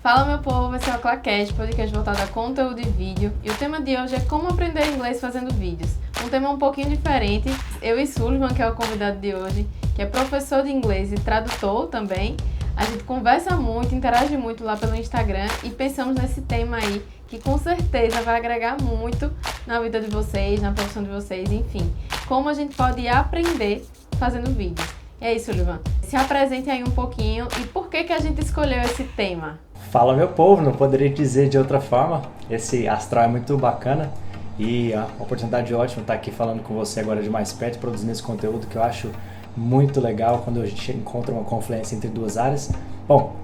Fala meu povo, esse é o Claquete, podcast voltado a conteúdo e vídeo. E o tema de hoje é como aprender inglês fazendo vídeos. Um tema um pouquinho diferente. Eu e Sullivan, que é o convidado de hoje, que é professor de inglês e tradutor também. A gente conversa muito, interage muito lá pelo Instagram e pensamos nesse tema aí, que com certeza vai agregar muito na vida de vocês, na profissão de vocês, enfim. Como a gente pode aprender fazendo vídeos. E aí, Sullivan, se apresente aí um pouquinho e por que a gente escolheu esse tema? Fala meu povo, não poderia dizer de outra forma. Esse astral é muito bacana e a oportunidade ótima estar aqui falando com você agora de mais perto, produzindo esse conteúdo que eu acho muito legal quando a gente encontra uma confluência entre duas áreas. Bom,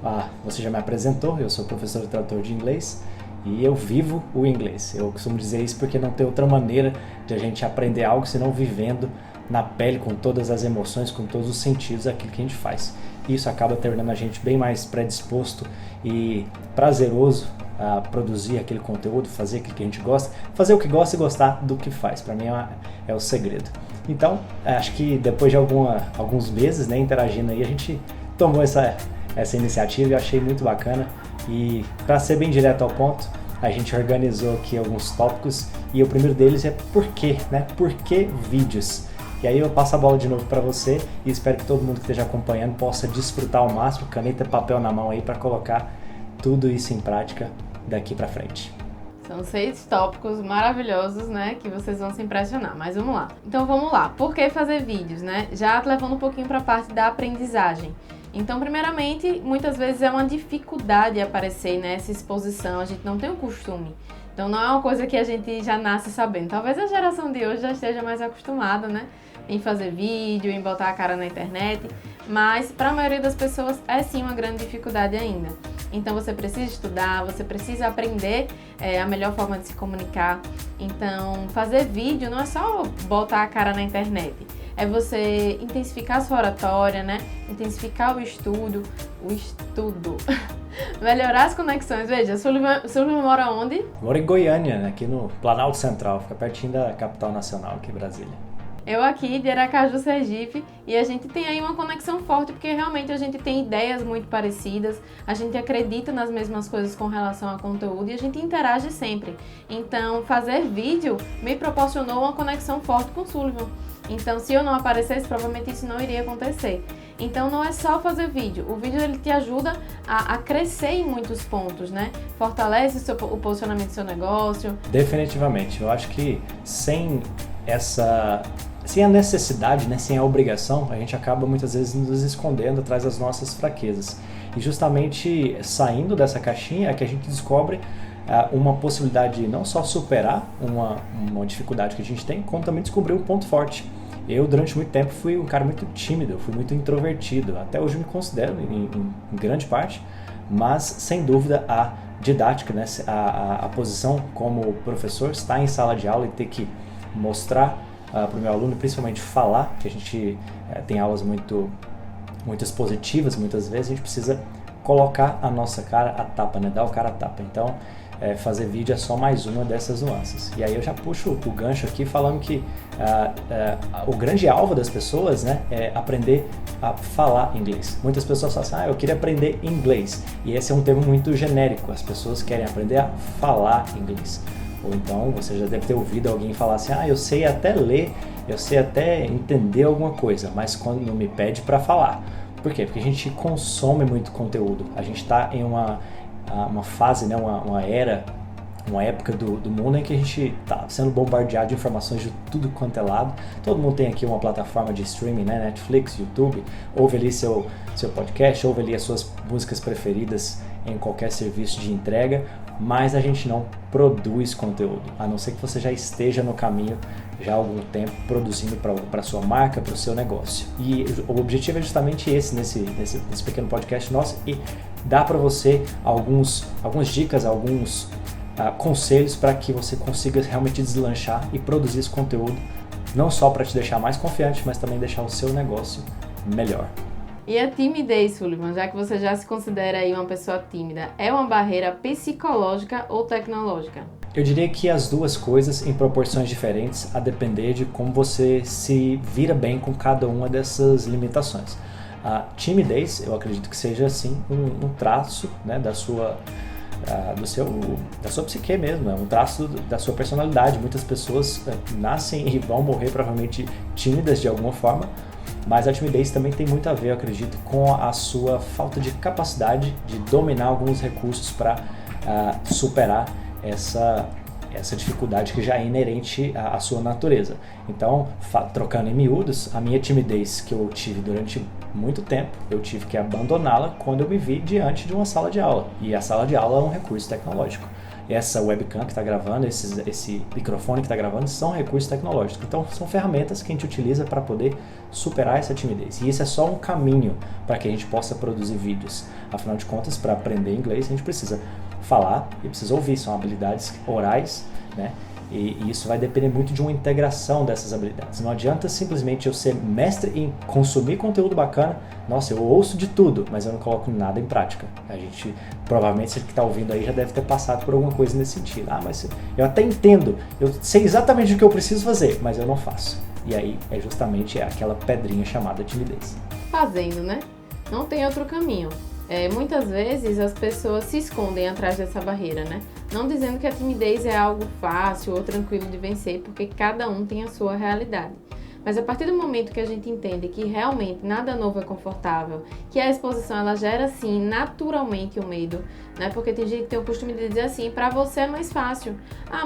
você já me apresentou, eu sou professor e tradutor de inglês e eu vivo o inglês. Eu costumo dizer isso porque não tem outra maneira de a gente aprender algo senão vivendo na pele, com todas as emoções, com todos os sentidos, aquilo que a gente faz. Isso acaba tornando a gente bem mais predisposto e prazeroso a produzir aquele conteúdo, fazer aquilo que a gente gosta, fazer o que gosta e gostar do que faz. Para mim é o segredo. Então, acho que depois de alguns meses, né, interagindo aí, a gente tomou essa iniciativa e eu achei muito bacana. E para ser bem direto ao ponto, a gente organizou aqui alguns tópicos e o primeiro deles é por quê, né? Por que vídeos? E aí eu passo a bola de novo para você e espero que todo mundo que esteja acompanhando possa desfrutar ao máximo, caneta e papel na mão aí para colocar tudo isso em prática daqui para frente. São 6 tópicos maravilhosos, né, que vocês vão se impressionar, mas vamos lá. Então vamos lá, por que fazer vídeos, né? Já levando um pouquinho para a parte da aprendizagem. Então, primeiramente, muitas vezes é uma dificuldade aparecer nessa exposição, a gente não tem o costume. Então não é uma coisa que a gente já nasce sabendo. Talvez a geração de hoje já esteja mais acostumada, né, em fazer vídeo, em botar a cara na internet, mas para a maioria das pessoas é sim uma grande dificuldade ainda. Então você precisa estudar, você precisa aprender a melhor forma de se comunicar. Então fazer vídeo não é só botar a cara na internet, é você intensificar a sua oratória, né? Intensificar o estudo, melhorar as conexões. Veja, Sullivan mora onde? Moro em Goiânia, aqui no Planalto Central, fica pertinho da capital nacional, aqui em Brasília. Eu aqui de Aracaju, Sergipe, e a gente tem aí uma conexão forte porque realmente a gente tem ideias muito parecidas, a gente acredita nas mesmas coisas com relação a conteúdo e a gente interage sempre. Então, fazer vídeo me proporcionou uma conexão forte com o Sullivan. Então, se eu não aparecesse, provavelmente isso não iria acontecer. Então, não é só fazer vídeo. O vídeo ele te ajuda a crescer em muitos pontos, né? Fortalece o posicionamento do seu negócio. Definitivamente. Eu acho que sem a necessidade, né, sem a obrigação, a gente acaba muitas vezes nos escondendo atrás das nossas fraquezas. E justamente saindo dessa caixinha é que a gente descobre uma possibilidade de não só superar uma dificuldade que a gente tem, como também descobrir um ponto forte. Eu, durante muito tempo, fui um cara muito tímido, fui muito introvertido. Até hoje eu me considero, em grande parte, mas, sem dúvida, a didática, né, a posição como professor, estar em sala de aula e ter que mostrar para o meu aluno, principalmente falar, que a gente tem aulas muito expositivas, muitas vezes, a gente precisa colocar a nossa cara a tapa, né, dar o cara a tapa. Então, fazer vídeo é só mais uma dessas nuances. E aí eu já puxo o gancho aqui falando que o grande alvo das pessoas, né, é aprender a falar inglês. Muitas pessoas falam assim, eu queria aprender inglês. E esse é um termo muito genérico, as pessoas querem aprender a falar inglês. Ou então você já deve ter ouvido alguém falar assim, eu sei até ler, eu sei até entender alguma coisa, mas quando não me pede para falar. Por quê? Porque a gente consome muito conteúdo, a gente está em uma fase, né, uma era, uma época do mundo em que a gente está sendo bombardeado de informações de tudo quanto é lado. Todo mundo tem aqui uma plataforma de streaming, né, Netflix, YouTube, ouve ali seu podcast, ouve ali as suas músicas preferidas em qualquer serviço de entrega, mas a gente não produz conteúdo, a não ser que você já esteja no caminho já há algum tempo produzindo para a sua marca, para o seu negócio. E o objetivo é justamente esse, nesse pequeno podcast nosso, e dar para você algumas dicas, alguns conselhos para que você consiga realmente deslanchar e produzir esse conteúdo, não só para te deixar mais confiante, mas também deixar o seu negócio melhor. E a timidez, Sullivan, já que você já se considera aí uma pessoa tímida, é uma barreira psicológica ou tecnológica? Eu diria que as duas coisas em proporções diferentes, a depender de como você se vira bem com cada uma dessas limitações. A timidez, eu acredito que seja assim um traço, né, da sua psique mesmo, é um traço da sua personalidade. Muitas pessoas nascem e vão morrer provavelmente tímidas de alguma forma, mas a timidez também tem muito a ver, eu acredito, com a sua falta de capacidade de dominar alguns recursos para superar essa dificuldade que já é inerente à sua natureza. Então, trocando em miúdos, a minha timidez que eu tive durante muito tempo, eu tive que abandoná-la quando eu me vi diante de uma sala de aula. E a sala de aula é um recurso tecnológico. Essa webcam que está gravando, esse microfone que está gravando, são recursos tecnológicos. Então, são ferramentas que a gente utiliza para poder superar essa timidez. E isso é só um caminho para que a gente possa produzir vídeos. Afinal de contas, para aprender inglês, a gente precisa falar e precisa ouvir. São habilidades orais, né? E isso vai depender muito de uma integração dessas habilidades. Não adianta simplesmente eu ser mestre em consumir conteúdo bacana. Nossa, eu ouço de tudo, mas eu não coloco nada em prática. A gente, provavelmente, você que está ouvindo aí já deve ter passado por alguma coisa nesse sentido. Mas eu até entendo, eu sei exatamente o que eu preciso fazer, mas eu não faço. E aí é justamente aquela pedrinha chamada timidez. Fazendo, né? Não tem outro caminho. Muitas vezes as pessoas se escondem atrás dessa barreira, né? Não dizendo que a timidez é algo fácil ou tranquilo de vencer, porque cada um tem a sua realidade. Mas a partir do momento que a gente entende que realmente nada novo é confortável, que a exposição ela gera sim naturalmente o medo, né? Porque tem gente que tem o costume de dizer assim, pra você é mais fácil.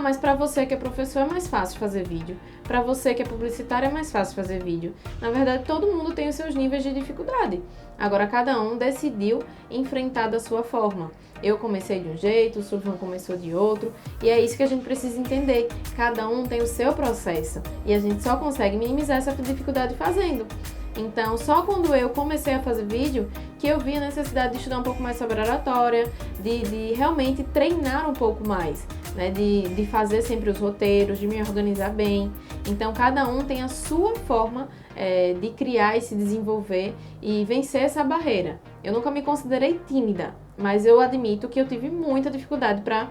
Mas pra você que é professor é mais fácil fazer vídeo. Pra você que é publicitário é mais fácil fazer vídeo. Na verdade, todo mundo tem os seus níveis de dificuldade. Agora, cada um decidiu enfrentar da sua forma. Eu comecei de um jeito, o Sullivan começou de outro, e é isso que a gente precisa entender. Cada um tem o seu processo, e a gente só consegue minimizar essa dificuldade fazendo. Então, só quando eu comecei a fazer vídeo, que eu vi a necessidade de estudar um pouco mais sobre oratória, de realmente treinar um pouco mais, né? De fazer sempre os roteiros, de me organizar bem. Então, cada um tem a sua forma de criar e se desenvolver e vencer essa barreira. Eu nunca me considerei tímida, mas eu admito que eu tive muita dificuldade para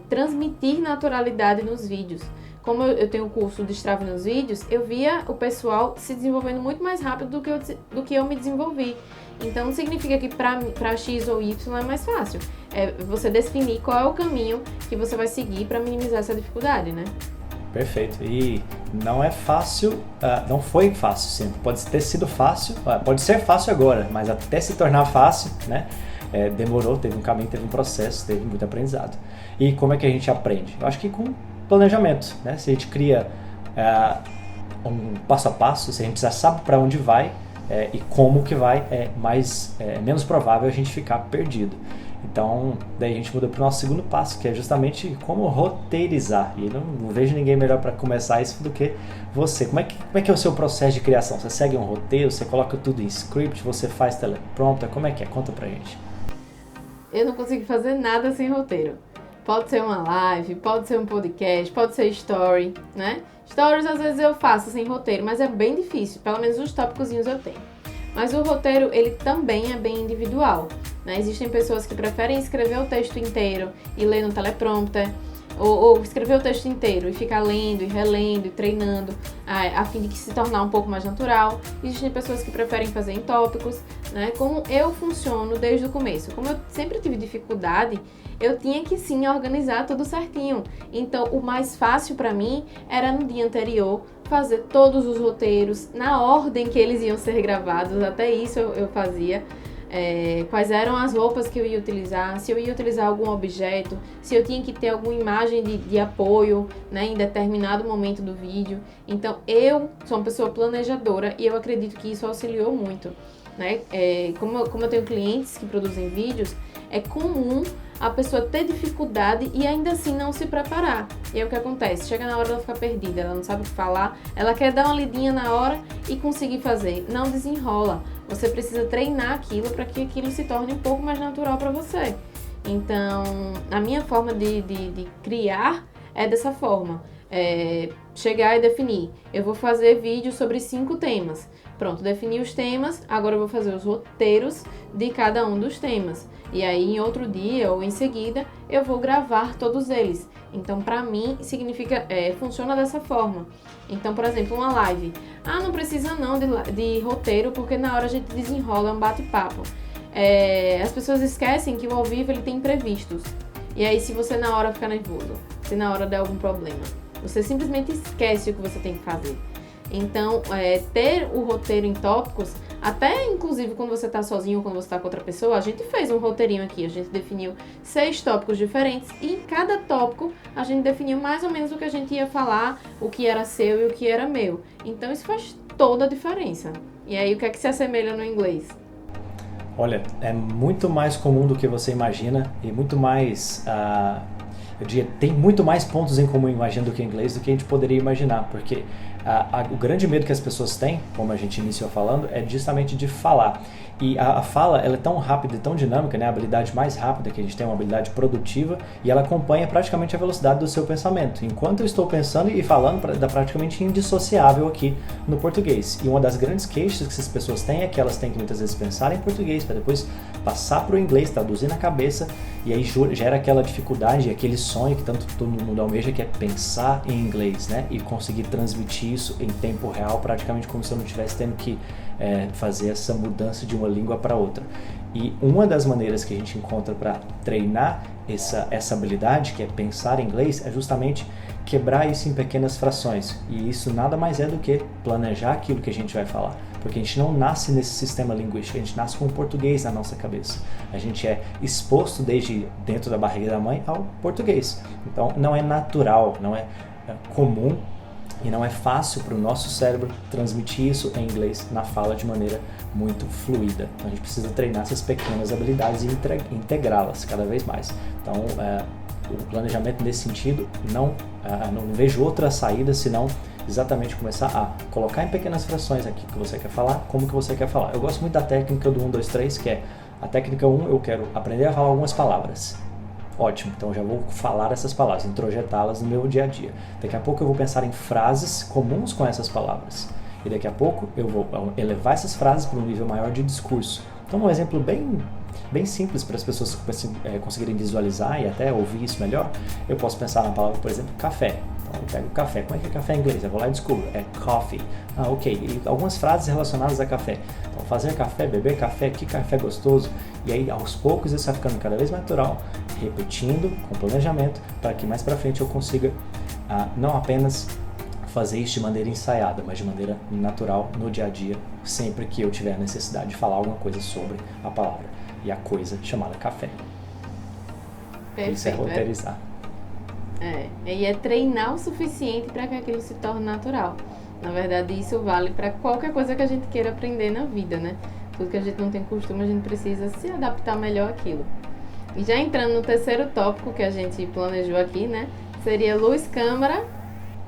transmitir naturalidade nos vídeos. Como eu tenho o curso de Destrave nos vídeos, eu via o pessoal se desenvolvendo muito mais rápido do que eu me desenvolvi. Então, não significa que para X ou Y é mais fácil. É você definir qual é o caminho que você vai seguir para minimizar essa dificuldade, né? Perfeito. E não é fácil, não foi fácil sempre. Pode ter sido fácil, pode ser fácil agora, mas até se tornar fácil, né? Demorou, teve um caminho, teve um processo, teve muito aprendizado. E como é que a gente aprende? Eu acho que com planejamento, né? Se a gente cria um passo a passo, se a gente já sabe para onde vai e como que vai, menos provável a gente ficar perdido. Então, daí a gente muda para o nosso segundo passo, que é justamente como roteirizar. E não vejo ninguém melhor para começar isso do que você. Como é que é o seu processo de criação? Você segue um roteiro, você coloca tudo em script, você faz teleprompter, como é que é? Conta pra gente. Eu não consigo fazer nada sem roteiro. Pode ser uma live, pode ser um podcast, pode ser story, né? Stories às vezes eu faço sem roteiro, mas é bem difícil, pelo menos os tópicozinhos eu tenho. Mas o roteiro, ele também é bem individual, né? Existem pessoas que preferem escrever o texto inteiro e ler no teleprompter, ou escrever o texto inteiro e ficar lendo e relendo e treinando a fim de se tornar um pouco mais natural. Existem pessoas que preferem fazer em tópicos, né? Como eu funciono desde o começo. Como eu sempre tive dificuldade, eu tinha que sim organizar tudo certinho. Então, o mais fácil para mim era no dia anterior fazer todos os roteiros na ordem que eles iam ser gravados. Até isso eu fazia. Quais eram as roupas que eu ia utilizar, se eu ia utilizar algum objeto, se eu tinha que ter alguma imagem de apoio, né, em determinado momento do vídeo. Então, eu sou uma pessoa planejadora e eu acredito que isso auxiliou muito, né? Como eu tenho clientes que produzem vídeos, é comum a pessoa ter dificuldade e ainda assim não se preparar. E aí o que acontece? Chega na hora ela fica perdida, ela não sabe o que falar, ela quer dar uma lidinha na hora e conseguir fazer. Não desenrola. Você precisa treinar aquilo para que aquilo se torne um pouco mais natural para você. Então, a minha forma de criar é dessa forma. chegar e definir. Eu vou fazer vídeo sobre 5 temas. Pronto, defini os temas, agora eu vou fazer os roteiros de cada um dos temas. E aí, em outro dia ou em seguida, eu vou gravar todos eles. Então, pra mim, funciona dessa forma. Então, por exemplo, uma live. Não precisa não de roteiro, porque na hora a gente desenrola, é um bate-papo. As pessoas esquecem que o ao vivo ele tem imprevistos. E aí, se você na hora ficar nervoso, se na hora der algum problema, você simplesmente esquece o que você tem que fazer. Então, ter o roteiro em tópicos, até inclusive quando você está sozinho ou quando você está com outra pessoa, a gente fez um roteirinho aqui, a gente definiu 6 tópicos diferentes e em cada tópico a gente definiu mais ou menos o que a gente ia falar, o que era seu e o que era meu. Então, isso faz toda a diferença. E aí, o que é que se assemelha no inglês? Olha, é muito mais comum do que você imagina e muito mais... eu diria, tem muito mais pontos em comum, imagino, do que inglês, do que a gente poderia imaginar, porque o grande medo que as pessoas têm, como a gente iniciou falando, é justamente de falar. E a fala, ela é tão rápida e tão dinâmica, né? A habilidade mais rápida que a gente tem é uma habilidade produtiva e ela acompanha praticamente a velocidade do seu pensamento. Enquanto eu estou pensando e falando, dá praticamente indissociável aqui no português. E uma das grandes queixas que essas pessoas têm é que elas têm que muitas vezes pensar em português para depois passar para o inglês, traduzir na cabeça e aí gera aquela dificuldade, aquele sonho que tanto todo mundo almeja, que é pensar em inglês, né? E conseguir transmitir isso em tempo real, praticamente como se eu não estivesse tendo que fazer essa mudança de uma língua para outra. E uma das maneiras que a gente encontra para treinar essa habilidade, que é pensar em inglês, é justamente quebrar isso em pequenas frações. E isso nada mais é do que planejar aquilo que a gente vai falar. Porque a gente não nasce nesse sistema linguístico, a gente nasce com o português na nossa cabeça. A gente é exposto desde dentro da barriga da mãe ao português. Então não é natural, não é comum e não é fácil para o nosso cérebro transmitir isso em inglês na fala de maneira muito fluida. Então a gente precisa treinar essas pequenas habilidades e integrá-las cada vez mais. Então o planejamento nesse sentido, não vejo outra saída senão exatamente começar a colocar em pequenas frações aqui que você quer falar, como que você quer falar. Eu gosto muito da técnica do 1, 2, 3, que é a técnica 1, eu quero aprender a falar algumas palavras. Ótimo, então eu já vou falar essas palavras, introjetá-las no meu dia a dia. Daqui a pouco eu vou pensar em frases comuns com essas palavras. E daqui a pouco eu vou elevar essas frases para um nível maior de discurso. Então um exemplo bem simples para as pessoas conseguirem visualizar e até ouvir isso melhor, eu posso pensar na palavra, por exemplo, café. Então eu pego café. Como é que é café em inglês? Eu vou lá e descubro. É coffee. Ok. E algumas frases relacionadas a café. Então fazer café, beber café, que café gostoso. E aí aos poucos isso vai ficando cada vez mais natural, repetindo com planejamento, para que mais para frente eu consiga não apenas fazer isso de maneira ensaiada, mas de maneira natural no dia a dia, sempre que eu tiver a necessidade de falar alguma coisa sobre a palavra e a coisa chamada café. Perfeito, isso é roteirizar. E é treinar o suficiente para que aquilo se torne natural. Na verdade, isso vale para qualquer coisa que a gente queira aprender na vida, né? Tudo que a gente não tem costume, a gente precisa se adaptar melhor àquilo. E já entrando no terceiro tópico que a gente planejou aqui, né? Seria luz, câmera,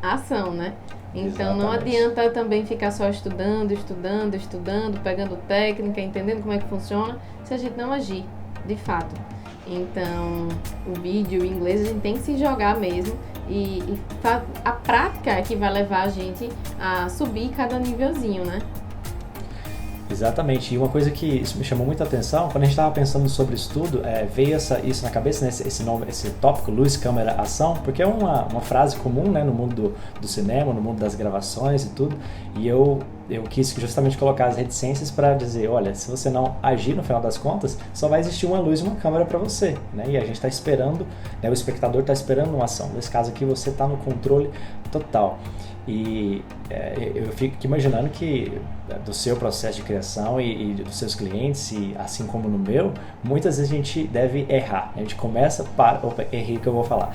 ação, né? Então não adianta também ficar só estudando, pegando técnica, entendendo como é que funciona, se a gente não agir, de fato. Então, o vídeo, o inglês, a gente tem que se jogar mesmo e a prática é que vai levar a gente a subir cada nívelzinho, né? Exatamente, e uma coisa que isso me chamou muita atenção, quando a gente estava pensando sobre isso tudo, veio isso na cabeça, né, esse tópico, luz, câmera, ação, porque é uma frase comum, né, no mundo do cinema, no mundo das gravações e tudo, e eu quis justamente colocar as reticências para dizer, olha, se você não agir no final das contas, só vai existir uma luz e uma câmera para você, né, e a gente está esperando, né, o espectador está esperando uma ação, nesse caso aqui você está no controle total. E eu fico imaginando que do seu processo de criação e dos seus clientes, e assim como no meu, muitas vezes a gente deve errar. A gente começa errei o que eu vou falar.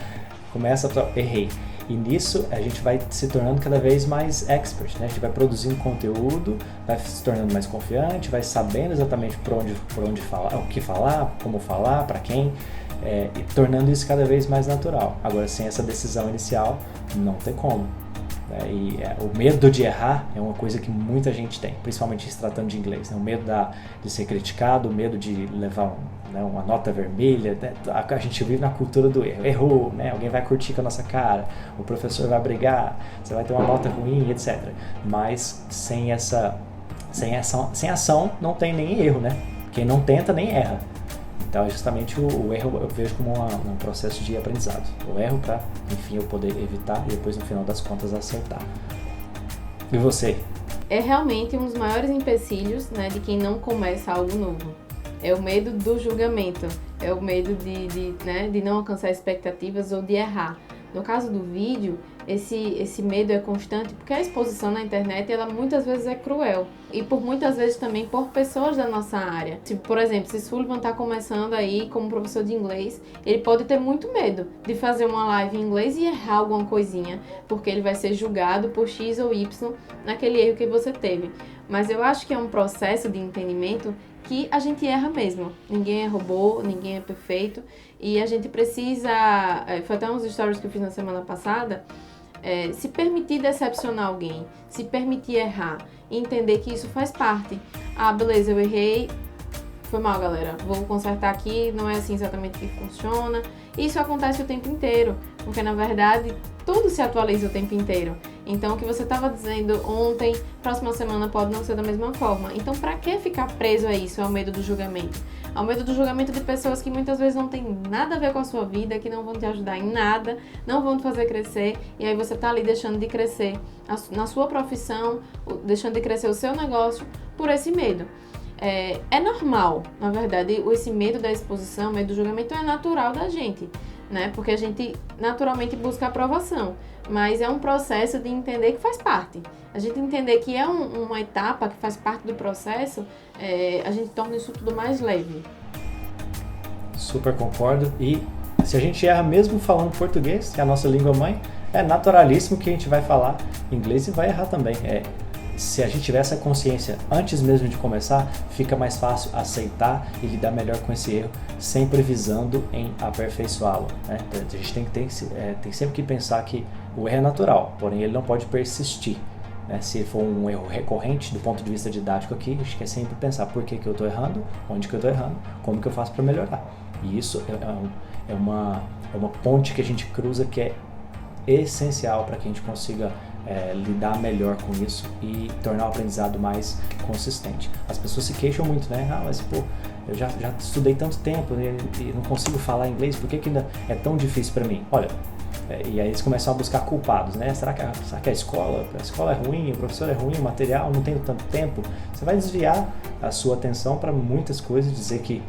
Errei. E nisso a gente vai se tornando cada vez mais expert, né? A gente vai produzindo conteúdo, vai se tornando mais confiante, vai sabendo exatamente por onde falar, o que falar, como falar, para quem, e tornando isso cada vez mais natural. Agora, sem essa decisão inicial, não tem como. E o medo de errar é uma coisa que muita gente tem, principalmente se tratando de inglês, né? O medo de ser criticado, o medo de levar né, uma nota vermelha, né? A gente vive na cultura do erro. Errou, né? Alguém vai curtir com a nossa cara, o professor vai brigar, você vai ter uma nota ruim, etc. Mas sem ação não tem nem erro, né? Quem não tenta nem erra. Então, justamente o erro eu vejo como um processo de aprendizado. O erro para, enfim, eu poder evitar e depois, no final das contas, acertar. E você? É realmente um dos maiores empecilhos, né, de quem não começa algo novo. É o medo do julgamento, é o medo de não alcançar expectativas ou de errar. No caso do vídeo, esse medo é constante porque a exposição na internet, ela muitas vezes é cruel. E por muitas vezes também por pessoas da nossa área. Tipo, por exemplo, se Sullivan está começando aí como professor de inglês, ele pode ter muito medo de fazer uma live em inglês e errar alguma coisinha, porque ele vai ser julgado por X ou Y naquele erro que você teve. Mas eu acho que é um processo de entendimento que a gente erra mesmo. Ninguém é robô, ninguém é perfeito. E a gente precisa, foi até uns stories que eu fiz na semana passada, se permitir decepcionar alguém, se permitir errar e entender que isso faz parte. Ah, beleza, eu errei, foi mal, galera, vou consertar aqui, não é assim exatamente que funciona. Isso acontece o tempo inteiro, porque na verdade tudo se atualiza o tempo inteiro. Então, o que você estava dizendo ontem, próxima semana pode não ser da mesma forma. Então, para que ficar preso a isso, ao medo do julgamento? Ao medo do julgamento de pessoas que muitas vezes não tem nada a ver com a sua vida, que não vão te ajudar em nada, não vão te fazer crescer, e aí você tá ali deixando de crescer na sua profissão, deixando de crescer o seu negócio por esse medo. É normal, na verdade, esse medo da exposição, medo do julgamento é natural da gente, né? Porque a gente naturalmente busca aprovação, mas é um processo de entender que faz parte. A gente entender que é uma etapa que faz parte do processo, a gente torna isso tudo mais leve. Super concordo. E se a gente erra mesmo falando português, que é a nossa língua mãe, é naturalíssimo que a gente vai falar inglês e vai errar também. Se a gente tiver essa consciência antes mesmo de começar, fica mais fácil aceitar e lidar melhor com esse erro, sempre visando em aperfeiçoá-lo, né? A gente tem sempre que pensar que o erro é natural, porém ele não pode persistir, né? Se for um erro recorrente do ponto de vista didático aqui, a gente quer sempre pensar por que eu estou errando, onde que eu estou errando, como que eu faço para melhorar. E isso é uma ponte que a gente cruza que é essencial para que a gente consiga lidar melhor com isso e tornar o aprendizado mais consistente. As pessoas se queixam muito, né? Mas pô, eu já estudei tanto tempo e não consigo falar inglês, por que ainda é tão difícil para mim? Olha, e aí eles começam a buscar culpados, né? Será que a escola é ruim, o professor é ruim, o material, não tenho tanto tempo? Você vai desviar a sua atenção para muitas coisas, dizer que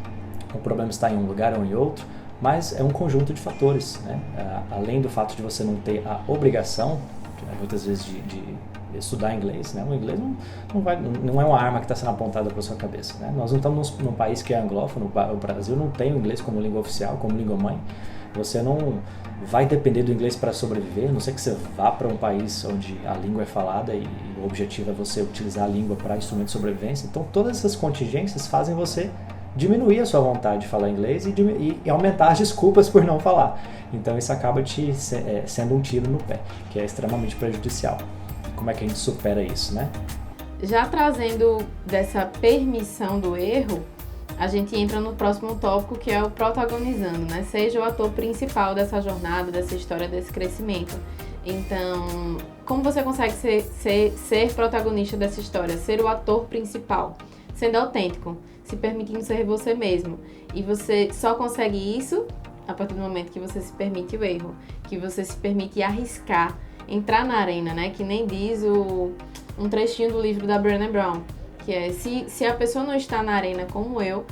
o problema está em um lugar ou em outro, mas é um conjunto de fatores, né? Além do fato de você não ter a obrigação, muitas vezes, de estudar inglês, né? O inglês não é uma arma que está sendo apontada para a sua cabeça, né? Nós não estamos num país que é anglófono, o Brasil não tem o inglês como língua oficial, como língua mãe. Você não vai depender do inglês para sobreviver, a não ser que você vá para um país onde a língua é falada e o objetivo é você utilizar a língua para instrumento de sobrevivência. Então, todas essas contingências fazem você diminuir a sua vontade de falar inglês e aumentar as desculpas por não falar. Então isso acaba sendo um tiro no pé, que é extremamente prejudicial. Como é que a gente supera isso, né? Já trazendo dessa permissão do erro, a gente entra no próximo tópico, que é o protagonizando, né? Seja o ator principal dessa jornada, dessa história, desse crescimento. Então, como você consegue ser protagonista dessa história? Ser o ator principal, sendo autêntico, se permitindo ser você mesmo. E você só consegue isso a partir do momento que você se permite o erro, que você se permite arriscar, entrar na arena, né? Que nem diz um trechinho do livro da Brené Brown, que é, se a pessoa não está na arena como eu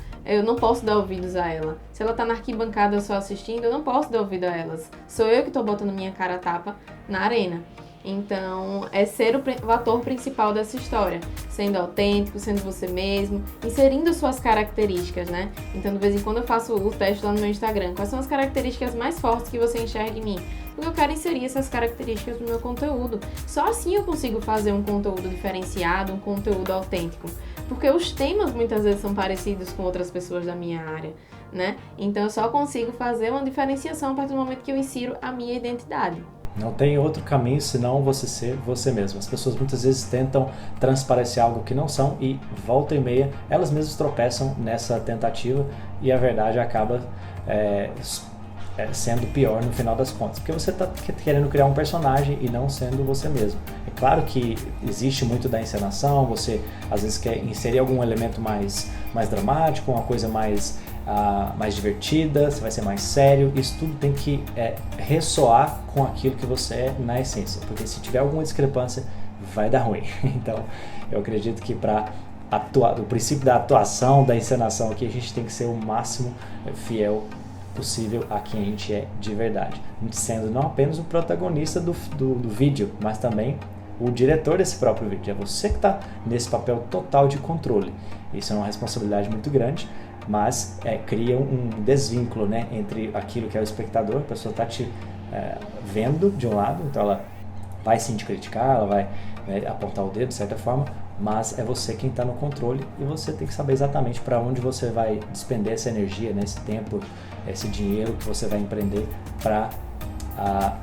não posso dar ouvidos a ela. Se ela está na arquibancada só assistindo, eu não posso dar ouvido a elas. Sou eu que estou botando minha cara a tapa na arena. Então, é ser o ator principal dessa história, sendo autêntico, sendo você mesmo, inserindo suas características, né? Então, de vez em quando eu faço o teste lá no meu Instagram. Quais são as características mais fortes que você enxerga em mim? Porque eu quero inserir essas características no meu conteúdo. Só assim eu consigo fazer um conteúdo diferenciado, um conteúdo autêntico. Porque os temas muitas vezes são parecidos com outras pessoas da minha área, né? Então, eu só consigo fazer uma diferenciação a partir do momento que eu insiro a minha identidade. Não tem outro caminho senão você ser você mesmo. As pessoas muitas vezes tentam transparecer algo que não são e volta e meia elas mesmas tropeçam nessa tentativa e a verdade acaba sendo pior no final das contas, porque você está querendo criar um personagem e não sendo você mesmo. É claro que existe muito da encenação, você às vezes quer inserir algum elemento mais dramático, uma coisa mais divertida, você vai ser mais sério, isso tudo tem que ressoar com aquilo que você é na essência, porque se tiver alguma discrepância, vai dar ruim. Então, eu acredito que para o princípio da atuação, da encenação aqui, a gente tem que ser o máximo fiel possível a quem a gente é de verdade, sendo não apenas o protagonista do vídeo, mas também o diretor desse próprio vídeo. É você que está nesse papel total de controle. Isso é uma responsabilidade muito grande, mas cria um desvínculo, né, entre aquilo que é o espectador, a pessoa está te vendo de um lado, então ela vai sim te criticar, ela vai apontar o dedo de certa forma, mas é você quem está no controle e você tem que saber exatamente para onde você vai despender essa energia, né, esse tempo, esse dinheiro que você vai empreender para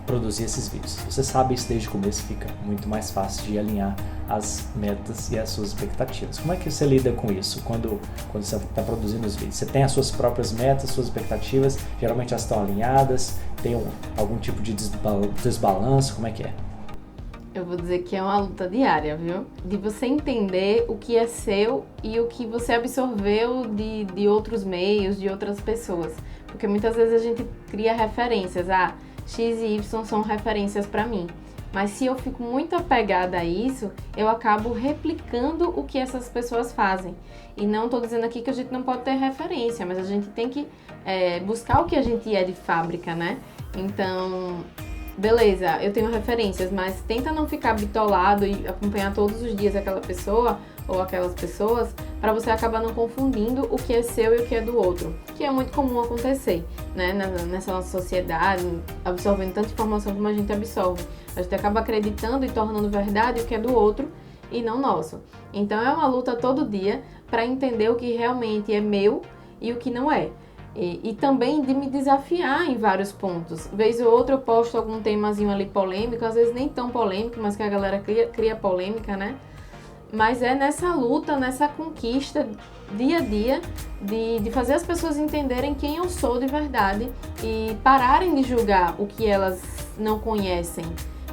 produzir esses vídeos. Se você sabe isso desde o começo, fica muito mais fácil de alinhar as metas e as suas expectativas. Como é que você lida com isso quando você está produzindo os vídeos? Você tem as suas próprias metas, suas expectativas, geralmente elas estão alinhadas, tem algum tipo de desbalanço, como é que é? Eu vou dizer que é uma luta diária, viu? De você entender o que é seu e o que você absorveu de outros meios, de outras pessoas. Porque muitas vezes a gente cria referências, X e Y são referências para mim. Mas se eu fico muito apegada a isso, eu acabo replicando o que essas pessoas fazem. E não estou dizendo aqui que a gente não pode ter referência, mas a gente tem que buscar o que a gente é de fábrica, né? Então, beleza, eu tenho referências, mas tenta não ficar bitolado e acompanhar todos os dias aquela pessoa ou aquelas pessoas, para você acabar não confundindo o que é seu e o que é do outro, que é muito comum acontecer, né, nessa nossa sociedade, absorvendo tanta informação como a gente absorve. A gente acaba acreditando e tornando verdade o que é do outro e não nosso. Então é uma luta todo dia para entender o que realmente é meu e o que não é. E também de me desafiar em vários pontos. Vez ou outra eu posto algum temazinho ali polêmico, às vezes nem tão polêmico, mas que a galera cria polêmica, né? Mas é nessa luta, nessa conquista, dia a dia, de fazer as pessoas entenderem quem eu sou de verdade e pararem de julgar o que elas não conhecem,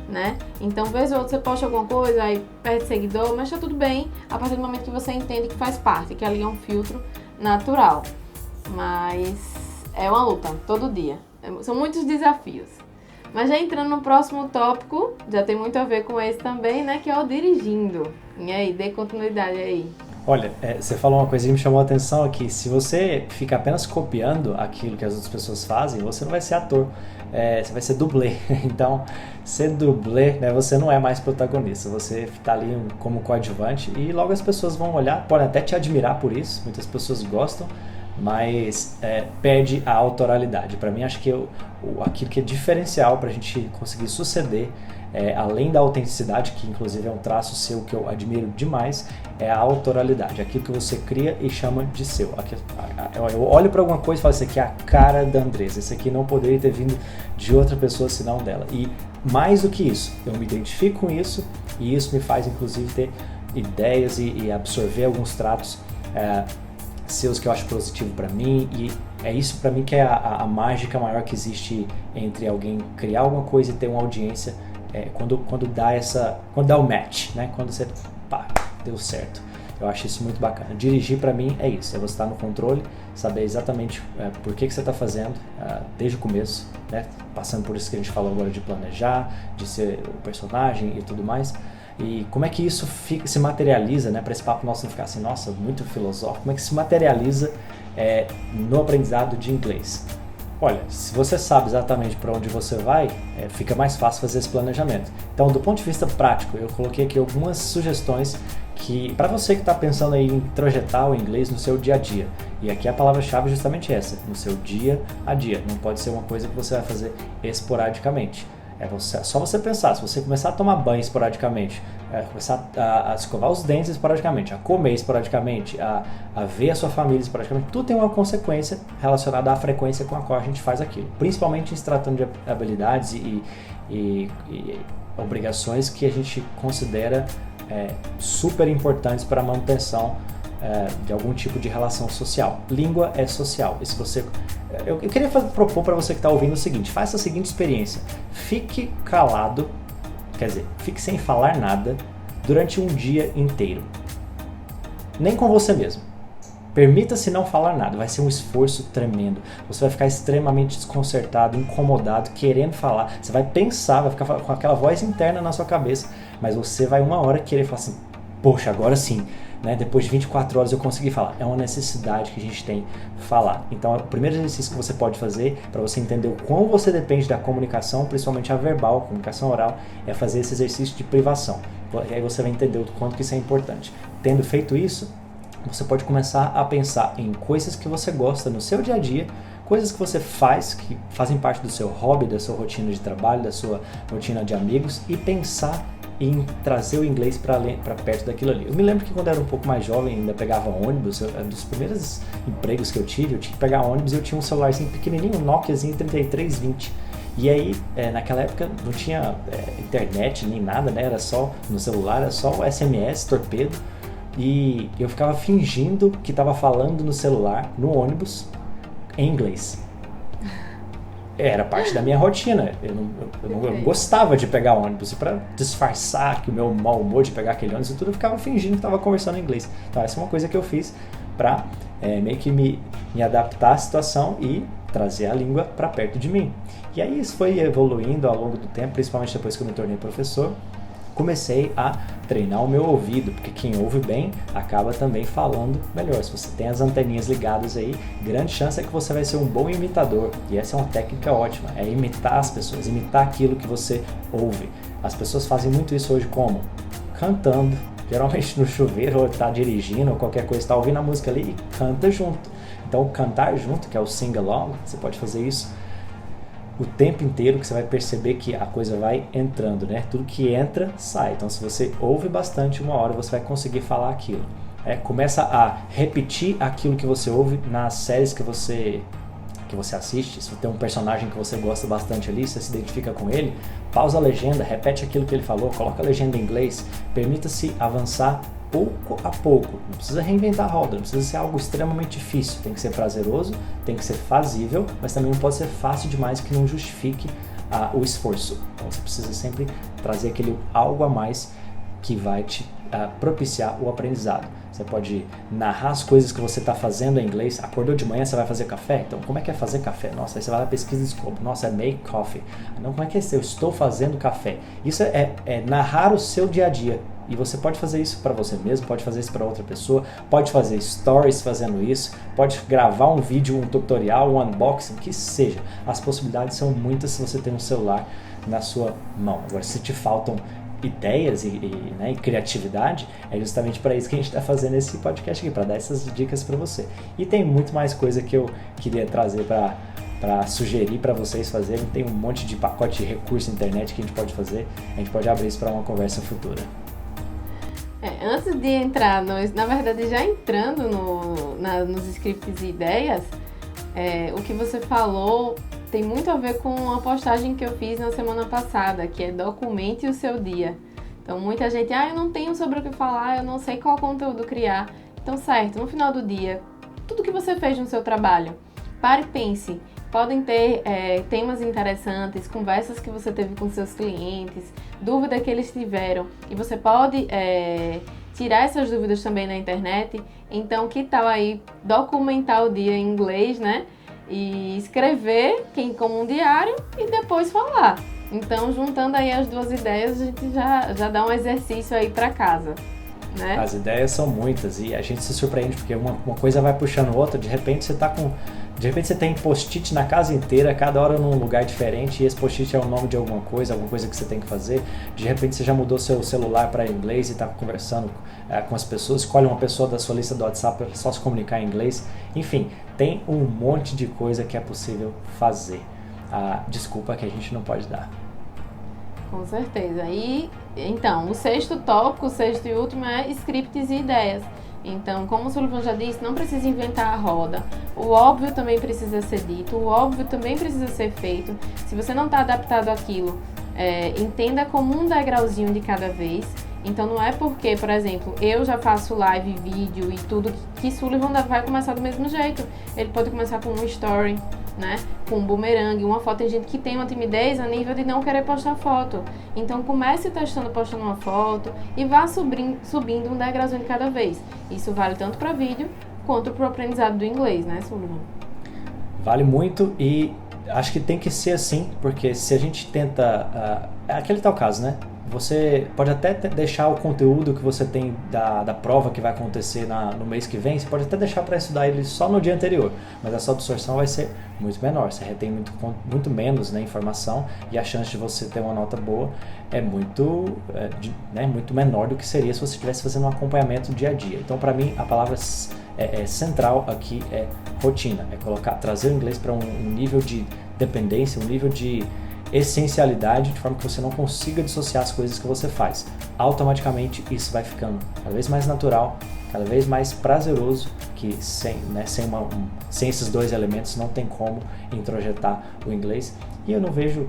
né? Então, vez ou outra você posta alguma coisa, aí perde seguidor, mas tá tudo bem, a partir do momento que você entende que faz parte, que ali é um filtro natural. Mas é uma luta, todo dia. São muitos desafios. Mas já entrando no próximo tópico, já tem muito a ver com esse também, né? Que é o dirigindo. E aí, dê continuidade aí. Olha, você falou uma coisa que me chamou a atenção aqui. Se você fica apenas copiando aquilo que as outras pessoas fazem, você não vai ser ator. Você vai ser dublê. Então, ser dublê, né, você não é mais protagonista. Você está ali como coadjuvante e logo as pessoas vão olhar, podem até te admirar por isso. Muitas pessoas gostam, mas perde a autoralidade. Para mim, acho que aquilo que é diferencial para a gente conseguir suceder, além da autenticidade, que inclusive é um traço seu que eu admiro demais, é a autoralidade, aquilo que você cria e chama de seu. Eu olho para alguma coisa e falo, isso aqui é a cara da Andressa, isso aqui não poderia ter vindo de outra pessoa senão dela. E mais do que isso, eu me identifico com isso e isso me faz inclusive ter ideias e absorver alguns tratos seus que eu acho positivo para mim, e é isso para mim que é a mágica maior que existe entre alguém criar alguma coisa e ter uma audiência, quando dá o match, né? Quando você, deu certo. Eu acho isso muito bacana. Dirigir para mim é isso, é você estar no controle, saber exatamente por que você está fazendo desde o começo, né? Passando por isso que a gente falou agora de planejar, de ser o personagem e tudo mais. E como é que isso se materializa, né? Para esse papo nosso não ficar assim, nossa, muito filosófico, como é que se materializa no aprendizado de inglês? Olha, se você sabe exatamente para onde você vai, fica mais fácil fazer esse planejamento. Então, do ponto de vista prático, eu coloquei aqui algumas sugestões que, para você que está pensando aí em introjetar o inglês no seu dia a dia, e aqui a palavra-chave é justamente essa, no seu dia a dia, não pode ser uma coisa que você vai fazer esporadicamente. Só você pensar, se você começar a tomar banho esporadicamente, começar a escovar os dentes esporadicamente, a comer esporadicamente, a ver a sua família esporadicamente, tudo tem uma consequência relacionada à frequência com a qual a gente faz aquilo. Principalmente em se tratando de habilidades e e obrigações que a gente considera super importantes para a manutenção de algum tipo de relação social. Língua é social. E se você, eu queria propor para você que está ouvindo o seguinte: faça a seguinte experiência: fique calado, quer dizer, fique sem falar nada durante um dia inteiro. Nem com você mesmo. Permita-se não falar nada, vai ser um esforço tremendo. Você vai ficar extremamente desconcertado, incomodado, querendo falar. Você vai pensar, vai ficar com aquela voz interna na sua cabeça, mas você vai uma hora querer falar assim: poxa, agora sim, né? Depois de 24 horas eu consegui falar. É uma necessidade que a gente tem falar. Então, o primeiro exercício que você pode fazer para você entender o quão você depende da comunicação, principalmente a verbal, a comunicação oral, é fazer esse exercício de privação. E aí você vai entender o quanto que isso é importante. Tendo feito isso, você pode começar a pensar em coisas que você gosta no seu dia a dia, coisas que você faz, que fazem parte do seu hobby, da sua rotina de trabalho, da sua rotina de amigos, e pensar em trazer o inglês para perto daquilo ali. Eu me lembro que quando eu era um pouco mais jovem, ainda pegava ônibus, um dos primeiros empregos que eu tinha que pegar ônibus, e eu tinha um celularzinho pequenininho, um Nokiazinho 3320. E aí, naquela época não tinha internet nem nada, né? Era só no celular, era só o SMS, torpedo. E eu ficava fingindo que estava falando no celular, no ônibus, em inglês. Era parte da minha rotina. Eu não gostava de pegar ônibus. E para disfarçar que o meu mau humor de pegar aquele ônibus e tudo, eu ficava fingindo que estava conversando em inglês. Então essa é uma coisa que eu fiz para meio que me adaptar à situação e trazer a língua para perto de mim. E aí isso foi evoluindo ao longo do tempo, principalmente depois que eu me tornei professor. Comecei a treinar o meu ouvido, porque quem ouve bem acaba também falando melhor. Se você tem as anteninhas ligadas aí, grande chance é que você vai ser um bom imitador. E essa é uma técnica ótima, é imitar as pessoas, imitar aquilo que você ouve. As pessoas fazem muito isso hoje como? Cantando, geralmente no chuveiro, ou tá dirigindo, ou qualquer coisa, está ouvindo a música ali e canta junto. Então cantar junto, que é o sing-along, você pode fazer isso o tempo inteiro, que você vai perceber que a coisa vai entrando, né? Tudo que entra, sai. Então, se você ouve bastante, uma hora você vai conseguir falar aquilo. Começa a repetir aquilo que você ouve nas séries que você assiste. Se tem um personagem que você gosta bastante ali, você se identifica com ele, pausa a legenda, repete aquilo que ele falou, coloca a legenda em inglês, permita-se avançar pouco a pouco. Não precisa reinventar a roda, não precisa ser algo extremamente difícil. Tem que ser prazeroso, tem que ser fazível, mas também não pode ser fácil demais que não justifique o esforço. Então você precisa sempre trazer aquele algo a mais que vai te propiciar o aprendizado. Você pode narrar as coisas que você está fazendo em inglês. Acordou de manhã, você vai fazer café? Então, como é que é fazer café? Nossa, aí você vai lá pesquisa e descobre. Nossa, é make coffee. Não, como é que é isso? Eu estou fazendo café. Isso é narrar o seu dia a dia. E você pode fazer isso para você mesmo, pode fazer isso para outra pessoa, pode fazer stories fazendo isso, pode gravar um vídeo, um tutorial, um unboxing, que seja. As possibilidades são muitas se você tem um celular na sua mão. Agora, se te faltam ideias e criatividade, é justamente para isso que a gente está fazendo esse podcast aqui, para dar essas dicas para você. E tem muito mais coisa que eu queria trazer para sugerir para vocês fazerem. Tem um monte de pacote de recurso na internet que a gente pode fazer. A gente pode abrir isso para uma conversa futura. Antes de entrar, na verdade já entrando nos scripts e ideias, o que você falou tem muito a ver com a postagem que eu fiz na semana passada, que é documente o seu dia. Então muita gente, eu não tenho sobre o que falar, eu não sei qual conteúdo criar. Então certo, no final do dia, tudo que você fez no seu trabalho, pare e pense. Podem ter temas interessantes, conversas que você teve com seus clientes, dúvida que eles tiveram, e você pode tirar essas dúvidas também na internet. Então, que tal aí documentar o dia em inglês, né? E escrever como um diário e depois falar. Então, juntando aí as duas ideias, a gente já dá um exercício aí para casa, né? As ideias são muitas e a gente se surpreende porque uma coisa vai puxando outra. De repente você tem post-it na casa inteira, cada hora num lugar diferente, e esse post-it é o nome de alguma coisa que você tem que fazer. De repente você já mudou seu celular para inglês e está conversando com as pessoas, escolhe uma pessoa da sua lista do WhatsApp para só se comunicar em inglês. Enfim, tem um monte de coisa que é possível fazer. Desculpa que a gente não pode dar. Com certeza. E então, o sexto tópico, o sexto e último é scripts e ideias. Então, como o Sullivan já disse, não precisa inventar a roda. O óbvio também precisa ser dito, o óbvio também precisa ser feito. Se você não está adaptado àquilo, entenda como um degrauzinho de cada vez. Então não é porque, por exemplo, eu já faço live, vídeo e tudo, que Sullivan vai começar do mesmo jeito. Ele pode começar com um story, né? Com um boomerang, uma foto. Tem gente que tem uma timidez a nível de não querer postar foto. Então comece testando, postando uma foto e vá subindo um degrauzinho de cada vez. Isso vale tanto para vídeo quanto para o aprendizado do inglês, né, Sullivan? Vale muito e acho que tem que ser assim, porque se a gente tenta... é aquele tal caso, né? Você pode até deixar o conteúdo que você tem da prova que vai acontecer no mês que vem, você pode até deixar para estudar ele só no dia anterior, mas a sua absorção vai ser muito menor, você retém muito menos, né, informação, e a chance de você ter uma nota boa é muito menor do que seria se você estivesse fazendo um acompanhamento dia a dia. Então, para mim, a palavra central aqui é rotina, trazer o inglês para um nível de dependência, um nível de essencialidade, de forma que você não consiga dissociar as coisas que você faz. Automaticamente isso vai ficando cada vez mais natural, cada vez mais prazeroso, que sem esses dois elementos não tem como introjetar o inglês. E eu não vejo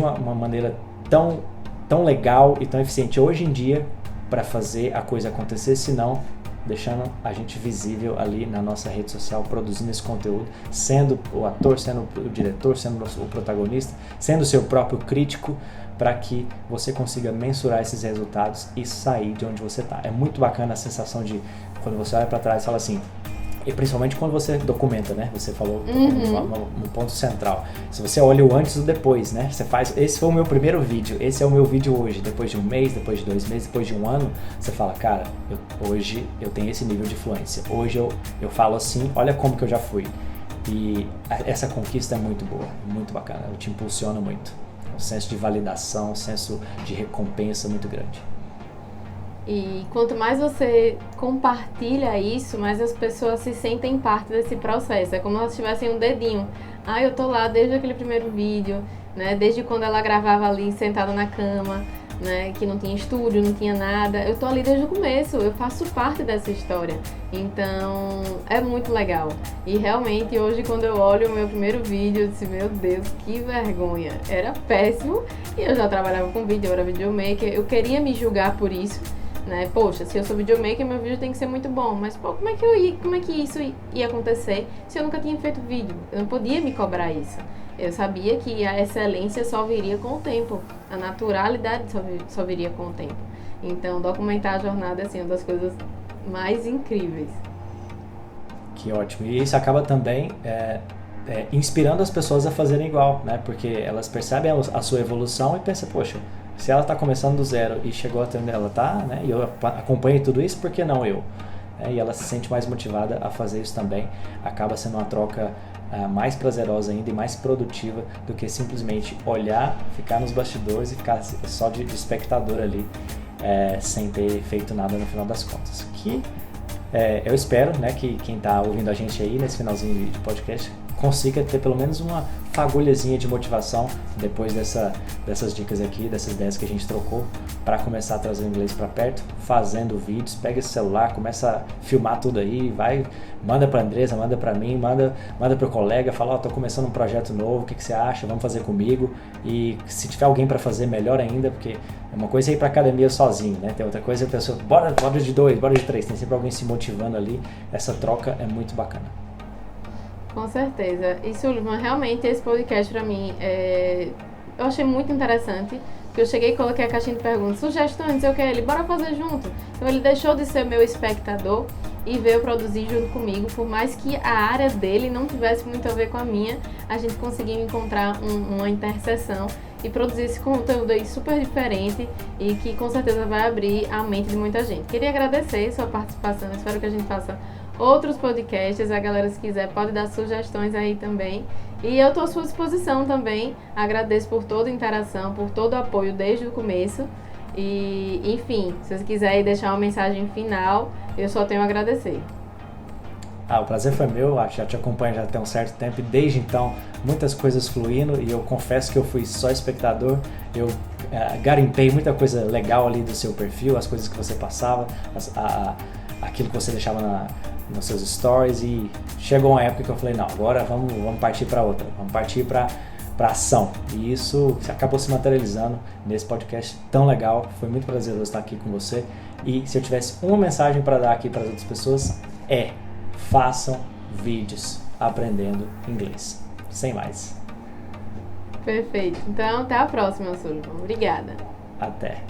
uma maneira tão legal e tão eficiente hoje em dia para fazer a coisa acontecer, senão deixando a gente visível ali na nossa rede social, produzindo esse conteúdo, sendo o ator, sendo o diretor, sendo o protagonista, sendo o seu próprio crítico, para que você consiga mensurar esses resultados e sair de onde você está. É muito bacana a sensação de quando você olha para trás e fala assim, e principalmente quando você documenta, né? Você falou no ponto central. Se você olha o antes e o depois, né? Você faz, esse foi o meu primeiro vídeo, esse é o meu vídeo hoje, depois de um mês, depois de 2 meses, depois de um ano, você fala, cara, hoje eu tenho esse nível de fluência, hoje eu falo assim, olha como que eu já fui. E essa conquista é muito boa, muito bacana, ela te impulsiona muito. Um senso de validação, um senso de recompensa muito grande. E quanto mais você compartilha isso, mais as pessoas se sentem parte desse processo. É como se elas tivessem um dedinho. Eu tô lá desde aquele primeiro vídeo, né? Desde quando ela gravava ali sentada na cama, né? Que não tinha estúdio, não tinha nada. Eu tô ali desde o começo, eu faço parte dessa história. Então, é muito legal. E realmente, hoje, quando eu olho o meu primeiro vídeo, eu disse, meu Deus, que vergonha. Era péssimo. E eu já trabalhava com vídeo, eu era videomaker. Eu queria me julgar por isso. Né? Poxa, se eu sou videomaker, meu vídeo tem que ser muito bom. Mas, como é que isso ia acontecer se eu nunca tinha feito vídeo? Eu não podia me cobrar isso. Eu sabia que a excelência só viria com o tempo. A naturalidade só viria com o tempo. Então, documentar a jornada assim, é uma das coisas mais incríveis. Que ótimo. E isso acaba também inspirando as pessoas a fazerem igual, né? Porque elas percebem a sua evolução e pensam, poxa, se ela está começando do zero e chegou até onde ela está, né, e eu acompanhei tudo isso, por que não eu? E ela se sente mais motivada a fazer isso também. Acaba sendo uma troca mais prazerosa ainda e mais produtiva do que simplesmente olhar, ficar nos bastidores e ficar só de espectador ali, sem ter feito nada no final das contas. Eu espero, né, que quem está ouvindo a gente aí nesse finalzinho de podcast consiga ter pelo menos uma fagulhazinha de motivação depois dessas dicas aqui, dessas ideias que a gente trocou, para começar a trazer o inglês para perto, fazendo vídeos. Pega esse celular, começa a filmar tudo aí, manda para a Andresa, manda para mim, manda para o colega, fala, tô começando um projeto novo, o que você acha? Vamos fazer comigo. E se tiver alguém para fazer, melhor ainda, porque é uma coisa ir para academia sozinho, né? Tem outra coisa, a pessoa, bora de 2, bora de 3, tem sempre alguém se motivando ali. Essa troca é muito bacana. Com certeza. E Sullivan, realmente esse podcast pra mim, eu achei muito interessante, porque eu cheguei e coloquei a caixinha de perguntas, sugestões, não sei o que, ele, bora fazer junto. Então ele deixou de ser meu espectador e veio produzir junto comigo, por mais que a área dele não tivesse muito a ver com a minha, a gente conseguiu encontrar uma interseção e produzir esse conteúdo aí super diferente e que com certeza vai abrir a mente de muita gente. Queria agradecer sua participação, espero que a gente faça outros podcasts, a galera se quiser pode dar sugestões aí também. E eu estou à sua disposição também, agradeço por toda a interação, por todo o apoio desde o começo. E, enfim, se você quiser deixar uma mensagem final, eu só tenho a agradecer. O prazer foi meu, já te acompanho já tem um certo tempo e desde então muitas coisas fluindo e eu confesso que eu fui só espectador, eu garimpei muita coisa legal ali do seu perfil, as coisas que você passava, aquilo que você deixava nos seus stories e chegou uma época que eu falei, não, agora vamos partir para outra, vamos partir para para ação. E isso acabou se materializando nesse podcast tão legal. Foi muito prazeroso estar aqui com você. E se eu tivesse uma mensagem para dar aqui para as outras pessoas, façam vídeos aprendendo inglês. Sem mais. Perfeito. Então, até a próxima, Sullivan. Obrigada. Até.